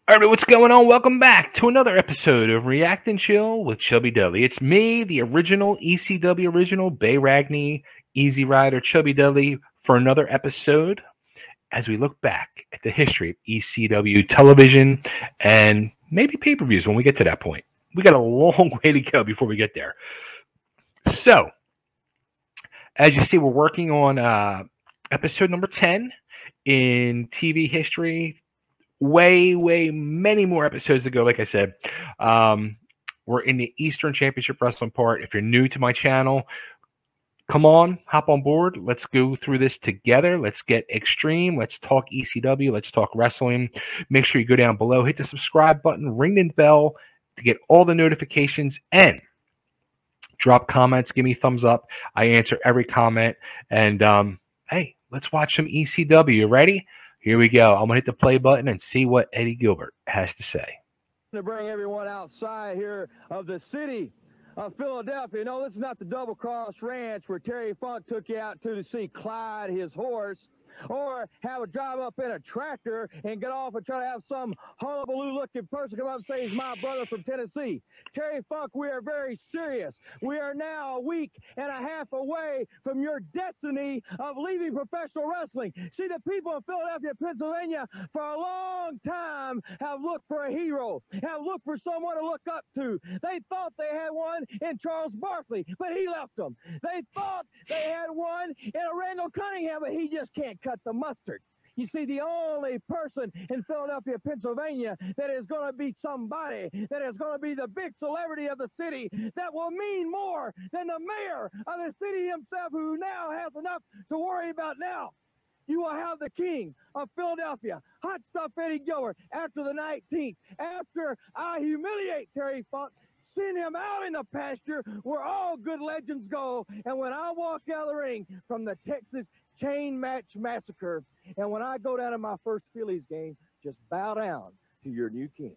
All right, what's going on? Welcome back to another episode of React and Chill with Chubby Dudley. It's me, the original ECW original, Bay Ragney, Easy Rider, Chubby Dudley, for another episode as we look back at the history of ECW television and maybe pay-per-views when we get to that point. We got a long way to go before we get there. So, as you see, we're working on episode number 10 in TV history. Way, many more episodes to go. Like I said, we're in the Eastern Championship Wrestling part. If you're new to my channel, come on, hop on board. Let's go through this together. Let's get extreme. Let's talk ECW. Let's talk wrestling. Make sure you go down below, hit the subscribe button, ring the bell to get all the notifications, and drop comments. Give me thumbs up. I answer every comment. And hey, let's watch some ECW. Ready? Here we go. I'm going to hit the play button and see what Eddie Gilbert has to say. To bring everyone outside here of the city of Philadelphia. No, this is not the Double Cross Ranch where Terry Funk took you out to see Clyde, his horse, or have a drive up in a tractor and get off and try to have some hullabaloo-looking person come up and say he's my brother from Tennessee. Terry Funk, we are very serious. We are now a week and a half away from your destiny of leaving professional wrestling. See, the people of Philadelphia, Pennsylvania, for a long time have looked for a hero, have looked for someone to look up to. They thought they had one in Charles Barkley, but he left them. They thought they had one in a Randall Cunningham, but he just can't cut the mustard. You see, the only person in Philadelphia, Pennsylvania, that is going to be somebody, that is going to be the big celebrity of the city, that will mean more than the mayor of the city himself, who now has enough to worry about now. You will have the king of Philadelphia, Hot Stuff Eddie Gilbert, after the 19th, after I humiliate Terry Funk, send him out in the pasture where all good legends go. And when I walk out of the ring from the Texas Chain Match Massacre, and when I go down to my first Phillies game, just bow down to your new king.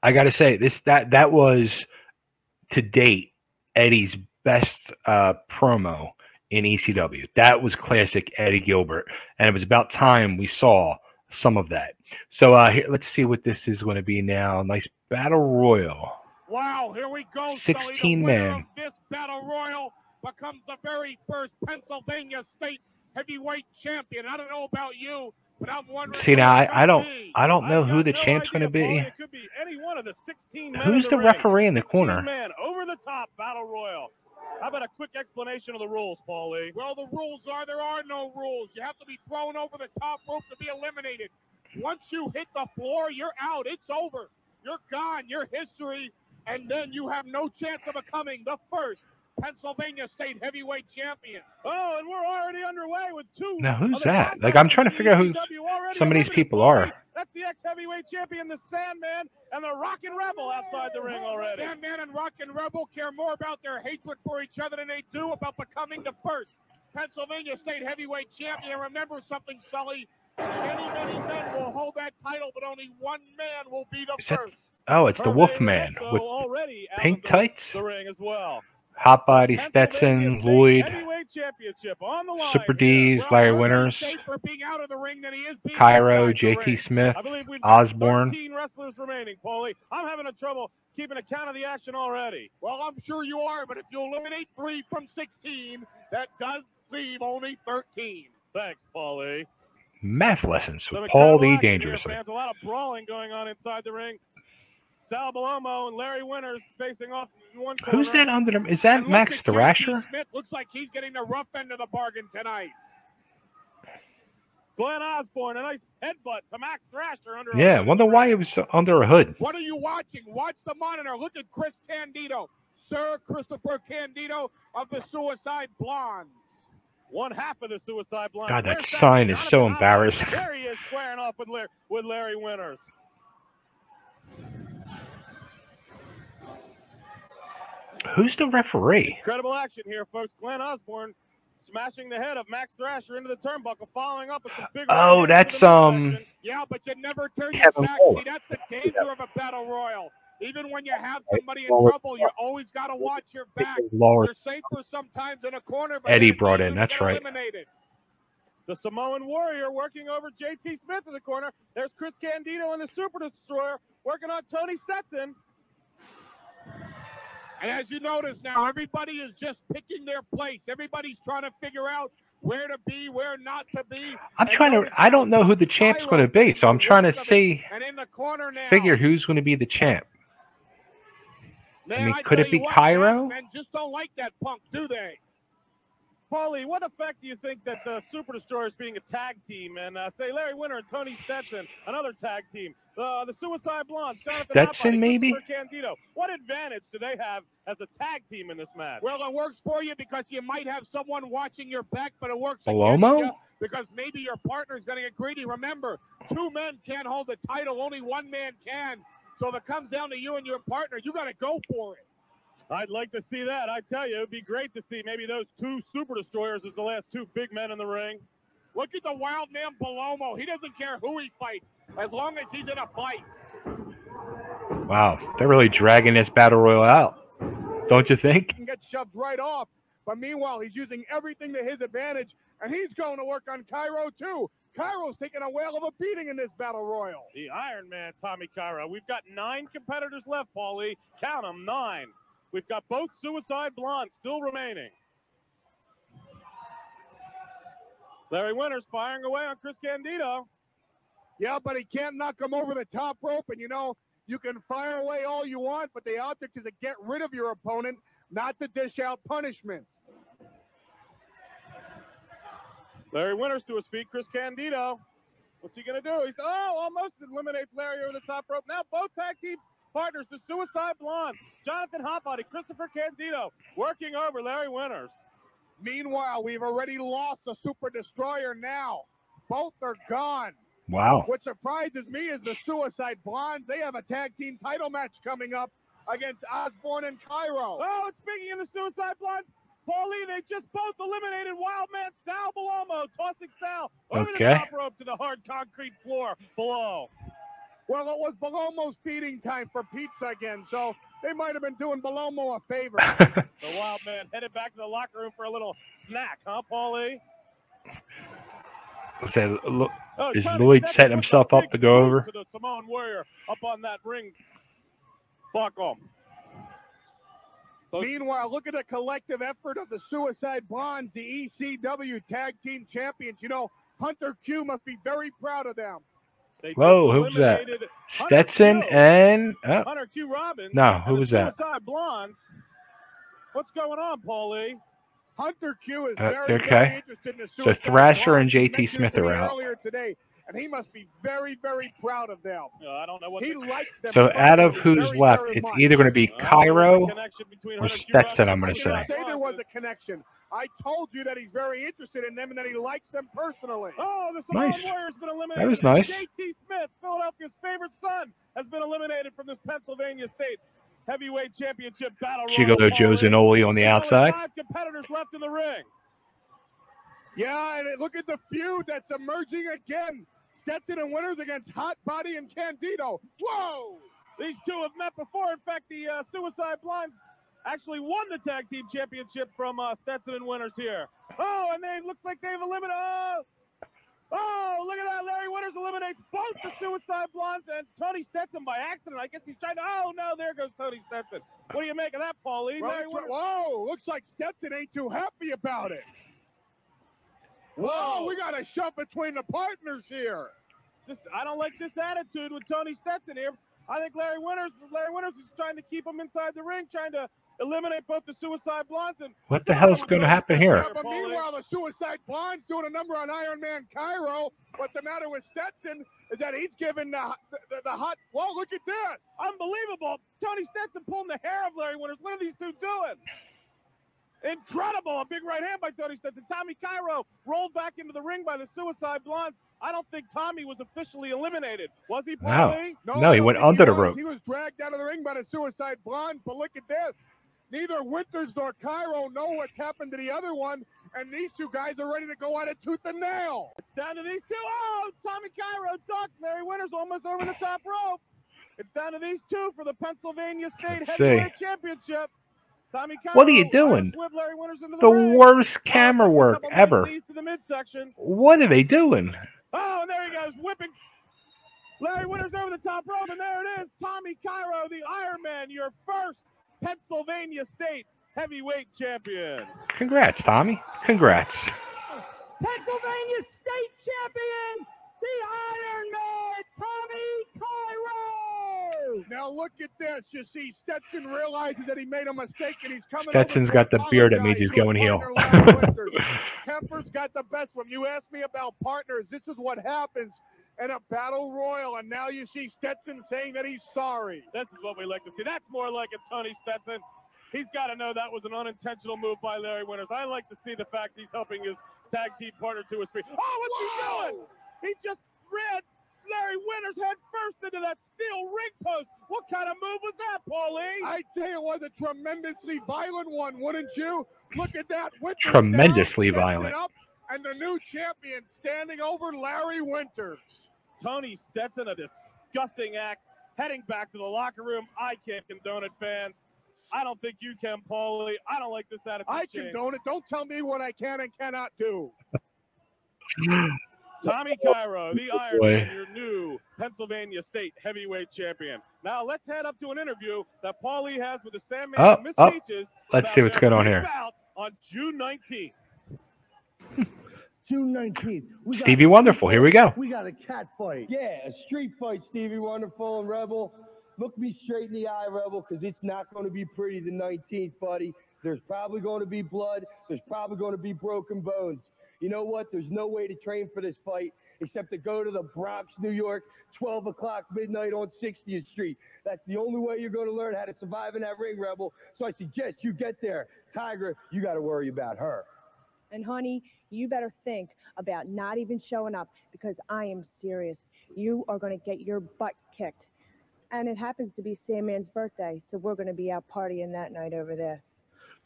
I got to say, that was, to date, Eddie's best promo in ECW. That was classic Eddie Gilbert, and it was about time we saw some of that. So here, let's see what this is going to be now. Nice battle royal. Wow, here we go. 16 the man. This battle royal becomes the very first Pennsylvania State heavyweight champion. I don't know about you, but I'm wondering. See, now I don't know who the champ's going to be. It could be any one of the 16 men. Who's the referee in the corner? Man, over the top battle royal. How about a quick explanation of the rules, Paulie? Well, the rules are there are no rules. You have to be thrown over the top rope to be eliminated. Once you hit the floor, you're out. It's over. You're gone. You're history. And then you have no chance of becoming the first Pennsylvania State heavyweight champion. Oh, and we're already underway with two. Now, who's that? Like, I'm trying to figure out who some of these people are. That's the ex-heavyweight champion, the Sandman, and the Rockin' Rebel outside the ring already. Sandman and Rockin' Rebel care more about their hatred for each other than they do about becoming the first Pennsylvania State heavyweight champion. And remember something, Sully. Many men will hold that title, but only one man will be the first. Oh, it's the Wolfman with pink tights. The ring as well. Hot Body, Stetson, Lloyd, Super D's, Larry Winters, Cairo, JT Smith, Osborne. 13 wrestlers remaining, Paulie. I'm having trouble keeping account of the action already. Well, I'm sure you are, but if you eliminate 3 from 16, that does leave only 13. Thanks, Paulie. Math lessons with Paul D. Dangerously. There's a lot of brawling going on inside the ring. Sal Balomo and Larry Winters facing off in one corner. Who's that under? Is that Max Thrasher? Smith looks like he's getting the rough end of the bargain tonight. Glenn Osborne, a nice headbutt to Max Thrasher under. Yeah, wonder why he was under a hood. What are you watching? Watch the monitor. Look at Chris Candido, Sir Christopher Candido of the Suicide Blondes. One half of the Suicide Blondes. God, that sign is so embarrassing. There he is squaring off with Larry Winters. Who's the referee? Incredible action here, folks. Glenn Osborne smashing the head of Max Thrasher into the turnbuckle, following up with some big. Oh, that's Yeah, but you never turn your back. See, that's the danger of a battle royal. Even when you have somebody in trouble, you always got to watch your back. You're safer sometimes in a corner. But Eddie brought in. That's right. Eliminated. The Samoan Warrior working over JT Smith in the corner. There's Chris Candido and the Super Destroyer working on Tony Stetson. And as you notice now, everybody is just picking their place. Everybody's trying to figure out where to be, where not to be. I don't know who the champ's going to be, so I'm trying to see, figure who's going to be the champ. Man, I mean, could it be Cairo? Men just don't like that Punk, do they? Paulie, what effect do you think that the Super Destroyers being a tag team and say Larry Winter and Tony Stetson, another tag team, the Suicide Blondes, Jonathan Stetson Hoppy, maybe? Candido. What advantage do they have as a tag team in this match? Well, it works for you because you might have someone watching your back, but it works against you because maybe your partner's going to get greedy. Remember, two men can't hold the title, only one man can. So if it comes down to you and your partner, you got to go for it. I'd like to see that. I tell you, it would be great to see maybe those two Super Destroyers as the last two big men in the ring. Look at the wild man Palomo. He doesn't care who he fights, as long as he's in a fight. Wow, they're really dragging this battle royal out, don't you think? He can get shoved right off, but meanwhile, he's using everything to his advantage, and he's going to work on Cairo, too. Cairo's taking a whale of a beating in this battle royal. The Iron Man, Tommy Cairo. We've got 9 competitors left, Paulie. Count them, 9. We've got both Suicide Blondes still remaining. Larry Winters firing away on Chris Candido. Yeah, but he can't knock him over the top rope. And, you know, you can fire away all you want, but the object is to get rid of your opponent, not to dish out punishment. Larry Winters to his feet. Chris Candido. What's he going to do? He's almost eliminates Larry over the top rope. Now both tag team partners, the Suicide Blondes, Jonathan Hoppody, Christopher Candido, working over Larry Winters. Meanwhile, we've already lost a Super Destroyer now. Both are gone. Wow. What surprises me is the Suicide Blondes. They have a tag team title match coming up against Osborne and Cairo. Oh, and speaking of the Suicide Blondes, Paulie, they just both eliminated Wildman Sal Balomo, tossing Sal over the top rope to the hard concrete floor below. Well, it was Balomo's feeding time for pizza again, so they might have been doing Balomo a favor. The Wild Man headed back to the locker room for a little snack, huh, Paulie? Look, is Lloyd setting himself up to go over? To the Samoan Warrior up on that ring. Fuck him. Meanwhile, look at the collective effort of the Suicide Blondes, the ECW Tag Team Champions. You know, Hunter Q must be very proud of them. Whoa, who's that? Stetson and Hunter Q Robbins. No, who was that? Suicide Blondes. What's going on, Paulie? Hunter Q is very interested in the Suicide So Thrasher Blondes. and JT Smith are out. Earlier today, and he must be very, very proud of them. I don't know what he likes them. So out of who's left, it's either going to be Cairo or Stetson, I'm going to say. I say there was a connection. I told you that he's very interested in them and that he likes them personally. Oh, the Samoan Warrior's been eliminated. That was nice. JT Smith, Philadelphia's favorite son, has been eliminated from this Pennsylvania State Heavyweight Championship battle. Gigolo Joe Zanoli on the outside. 5 competitors left in the ring. Yeah, and look at the feud that's emerging again. Stetson and Winters against Hot Body and Candido. Whoa! These two have met before. In fact, the Suicide Blondes actually won the tag team championship from Stetson and Winters here. Oh, and they looks like they've eliminated. Oh, look at that! Larry Winters eliminates both the Suicide Blondes and Tony Stetson by accident. I guess he's trying to. Oh no, there goes Tony Stetson. What do you make of that, Paulie? Whoa! Looks like Stetson ain't too happy about it. Whoa! We got a shove between the partners here. I don't like this attitude with Tony Stetson here. I think Larry Winters is trying to keep him inside the ring, trying to eliminate both the Suicide Blondes and. What the hell's going to happen here? But meanwhile, the Suicide Blondes doing a number on Iron Man Cairo. What's the matter with Stetson is that he's giving the hot. Whoa! Look at this! Unbelievable! Tony Stetson pulling the hair of Larry Winters. What are these two doing? Incredible! A big right hand by Tony Stetson. Tommy Cairo rolled back into the ring by the Suicide Blondes. I don't think Tommy was officially eliminated. Was he, Paulie? No, he went under the rope. He was dragged out of the ring by the Suicide Blondes, but look at this. Neither Winters nor Cairo know what's happened to the other one, and these two guys are ready to go at it tooth and nail. It's down to these two. Oh, Tommy Cairo ducked. Larry Winters almost over the top rope. It's down to these two for the Pennsylvania State Heavyweight Championship. Tommy Cairo, What are you doing? Larry Winters into The ring. worst camera work ever. Knees to the midsection. What are they doing? Oh, and there he goes, whipping Larry Winters over the top rope, and there it is, Tommy Cairo, the Iron Man, your first Pennsylvania State heavyweight champion. Congrats, Tommy. Congrats. Pennsylvania State champion, the Iron Man, Tommy Cairo. Now look at this. You see, Stetson realizes that he made a mistake, and he's coming. Stetson's got the beard that means he's going heel. Kemper's got the best one. You asked me about partners. This is what happens in a battle royal, and now you see Stetson saying that he's sorry. This is what we like to see. That's more like a Tony Stetson. He's got to know that was an unintentional move by Larry Winters. I like to see the fact he's helping his tag team partner to his feet. Oh, what's he doing? He just ran Larry Winters head first into that steel ring post. What kind of move was that, Paulie? I'd say it was a tremendously violent one, wouldn't you? Look at that. Winters tremendously down, violent. up, and the new champion standing over Larry Winters. Tony Stetson, a disgusting act, heading back to the locker room. I can't condone it, fans. I don't think you can, Paulie. I don't like this attitude. I condone it. Don't tell me what I can and cannot do. Tommy Cairo, the Iron Man, your new Pennsylvania State heavyweight champion. Now let's head up to an interview that Paulie has with the Sandman and Miss Peaches. Let's see what's going on here. On June 19th. June 19th. Stevie Wonderful. Here we go. We got a cat fight. Yeah, a street fight, Stevie Wonderful and Rebel. Look me straight in the eye, Rebel, because it's not going to be pretty the 19th, buddy. There's probably going to be blood. There's probably going to be broken bones. You know what? There's no way to train for this fight except to go to the Bronx, New York, 12 o'clock midnight on 60th Street. That's the only way you're going to learn how to survive in that ring, Rebel. So I suggest you get there. Tiger, you got to worry about her. And honey, you better think about not even showing up because I am serious. You are going to get your butt kicked. And it happens to be Sandman's birthday, so we're going to be out partying that night over this.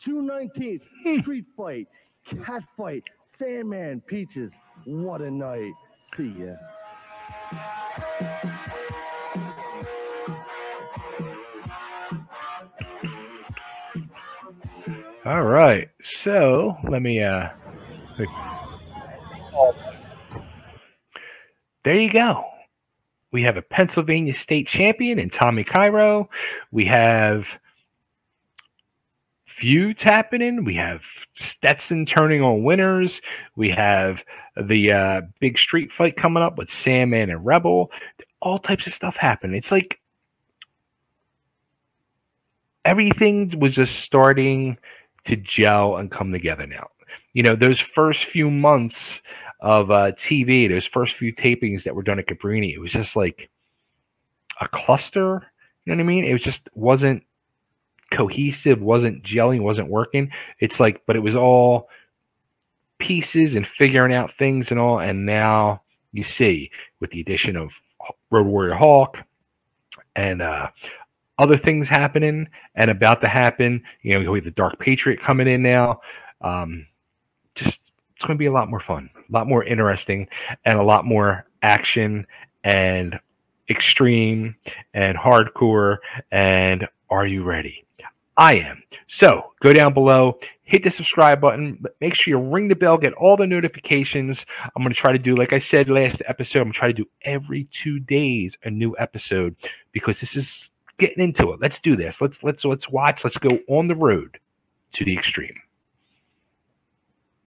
June 19th, street fight, cat fight, Sandman, Peaches. What a night. See ya. All right. So let me there you go. We have a Pennsylvania State champion in Tommy Cairo. We have feuds happening. We have Stetson turning on Winners. We have the big street fight coming up with Sandman and Rebel. All types of stuff happening. It's like everything was just starting to gel and come together now. You know, those first few months of TV, those first few tapings that were done at Cabrini, it was just like a cluster. You know what I mean? It was just wasn't cohesive, wasn't gelling, wasn't working. It's like, but it was all pieces and figuring out things and all. And now you see with the addition of Road Warrior Hawk and other things happening and about to happen. You know, we have the Dark Patriot coming in now. Just it's going to be a lot more fun, a lot more interesting, and a lot more action and extreme and hardcore. And are you ready? I am. So go down below, hit the subscribe button, but make sure you ring the bell, get all the notifications. I'm going to try to do, like I said last episode, I'm going to try to do every 2 days a new episode because this is getting into it. Let's do this. Let's watch. Let's go on the road to the extreme.